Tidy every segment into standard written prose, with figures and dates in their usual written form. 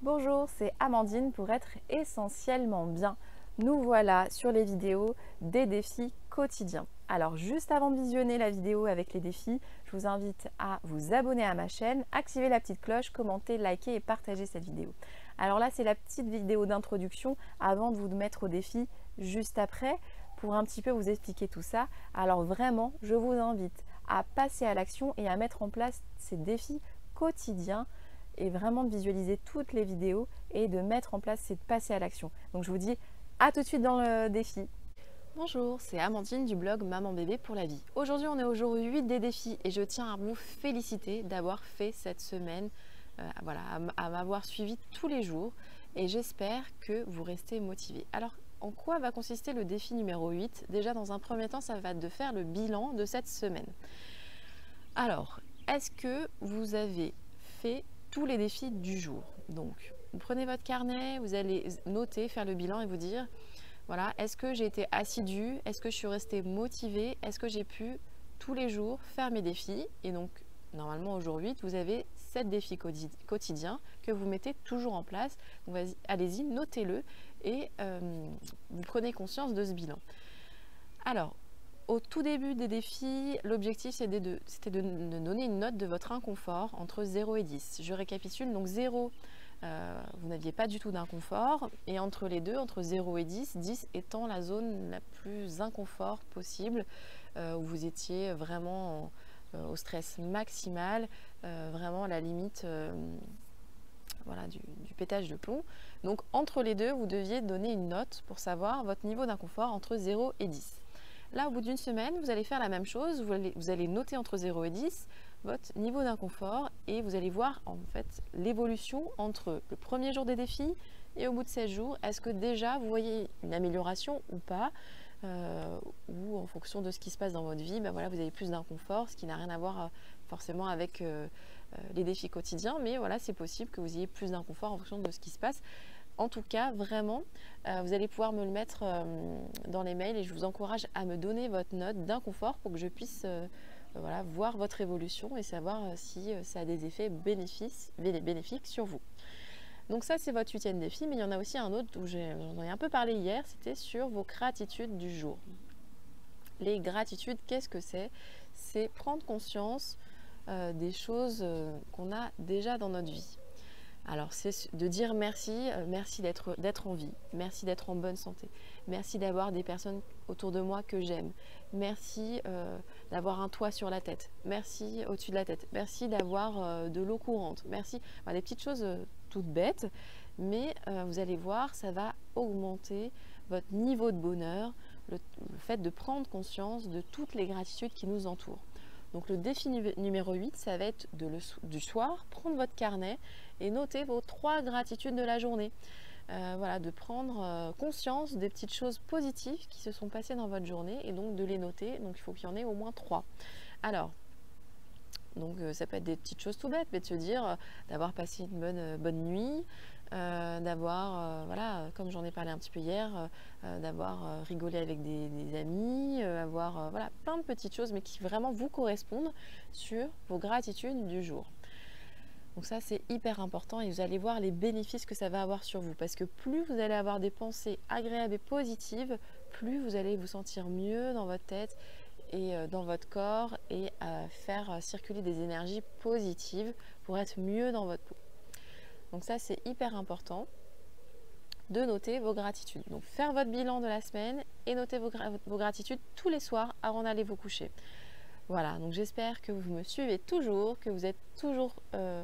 Bonjour, c'est Amandine pour être essentiellement bien. Nous voilà sur les vidéos des défis quotidiens. Alors juste avant de visionner la vidéo avec les défis, je vous invite à vous abonner à ma chaîne, activer la petite cloche, commenter, liker et partager cette vidéo. Alors là, c'est la petite vidéo d'introduction avant de vous mettre au défi juste après pour un petit peu vous expliquer tout ça. Alors vraiment, je vous invite à passer à l'action et à mettre en place ces défis quotidiens et vraiment de visualiser toutes les vidéos et de mettre en place, c'est de passer à l'action. Donc je vous dis à tout de suite dans le défi. Bonjour, c'est Amandine du blog Maman Bébé pour la vie. Aujourd'hui, on est au jour 8 des défis et je tiens à vous féliciter d'avoir fait cette semaine, à m'avoir suivi tous les jours et j'espère que vous restez motivés. Alors, en quoi va consister le défi numéro 8? Déjà, dans un premier temps, ça va être de faire le bilan de cette semaine. Alors, est-ce que vous avez fait tous les défis du jour? Donc, vous prenez votre carnet, vous allez noter, faire le bilan et vous dire, voilà, est-ce que j'ai été assidue? Est-ce que je suis restée motivée? Est-ce que j'ai pu tous les jours faire mes défis? Et donc, normalement, au jour 8, vous avez 7 défis quotidiens que vous mettez toujours en place. Donc, allez-y, notez-le et vous prenez conscience de ce bilan. Alors, au tout début des défis, l'objectif c'était de donner une note de votre inconfort entre 0 et 10. Je récapitule, donc 0, vous n'aviez pas du tout d'inconfort, et entre les deux, entre 0 et 10, 10 étant la zone la plus inconfort possible, où vous étiez vraiment au stress maximal, vraiment à la limite voilà, du pétage de plomb. Donc entre les deux, vous deviez donner une note pour savoir votre niveau d'inconfort entre 0 et 10. Là, au bout d'une semaine, vous allez faire la même chose. Vous allez noter entre 0 et 10 votre niveau d'inconfort et vous allez voir en fait l'évolution entre le premier jour des défis et au bout de 16 jours. Est-ce que déjà vous voyez une amélioration ou pas, ou en fonction de ce qui se passe dans votre vie, ben voilà, vous avez plus d'inconfort, ce qui n'a rien à voir forcément avec les défis quotidiens, mais voilà, c'est possible que vous ayez plus d'inconfort en fonction de ce qui se passe. En tout cas, vraiment, vous allez pouvoir me le mettre dans les mails et je vous encourage à me donner votre note d'inconfort pour que je puisse voilà, voir votre évolution et savoir si ça a des effets bénéfiques sur vous. Donc ça, c'est votre 8e défi, mais il y en a aussi un autre où j'en ai un peu parlé hier, c'était sur vos gratitudes du jour. Les gratitudes, qu'est-ce que c'est? C'est prendre conscience des choses qu'on a déjà dans notre vie. Alors, c'est de dire merci, merci d'être en vie, merci d'être en bonne santé, merci d'avoir des personnes autour de moi que j'aime, merci d'avoir un toit sur la tête, merci au-dessus de la tête, merci d'avoir de l'eau courante, merci. Enfin, des petites choses toutes bêtes, mais vous allez voir, ça va augmenter votre niveau de bonheur, le fait de prendre conscience de toutes les gratitudes qui nous entourent. Donc le défi numéro 8, ça va être du soir, prendre votre carnet et noter vos 3 gratitudes de la journée. Voilà, de prendre conscience des petites choses positives qui se sont passées dans votre journée et donc de les noter. Donc il faut qu'il y en ait au moins 3. Alors, donc ça peut être des petites choses tout bêtes, mais de se dire d'avoir passé une bonne nuit, d'avoir, voilà, comme j'en ai parlé un petit peu hier, d'avoir rigolé avec des amis, avoir voilà, plein de petites choses, mais qui vraiment vous correspondent sur vos gratitudes du jour. Donc ça, c'est hyper important et vous allez voir les bénéfices que ça va avoir sur vous. Parce que plus vous allez avoir des pensées agréables et positives, plus vous allez vous sentir mieux dans votre tête et dans votre corps et faire circuler des énergies positives pour être mieux dans votre peau. Donc ça, c'est hyper important de noter vos gratitudes. Donc faire votre bilan de la semaine et noter vos gratitudes tous les soirs avant d'aller vous coucher. Voilà, donc j'espère que vous me suivez toujours, que vous êtes toujours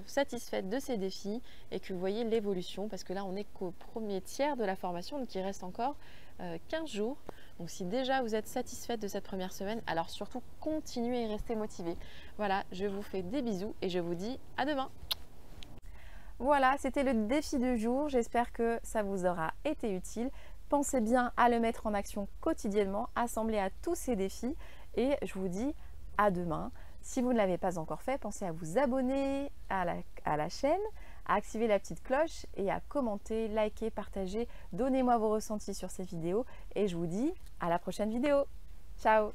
satisfaite de ces défis et que vous voyez l'évolution parce que là, on n'est qu'au premier tiers de la formation, donc il reste encore 15 jours. Donc si déjà vous êtes satisfaite de cette première semaine, alors surtout continuez et restez motivés. Voilà, je vous fais des bisous et je vous dis à demain. Voilà, c'était le défi du jour. J'espère que ça vous aura été utile. Pensez bien à le mettre en action quotidiennement, assembler à tous ces défis et je vous dis à demain. Si vous ne l'avez pas encore fait, pensez à vous abonner à la chaîne, à activer la petite cloche et à commenter, liker, partager. Donnez-moi vos ressentis sur ces vidéos et je vous dis à la prochaine vidéo. Ciao!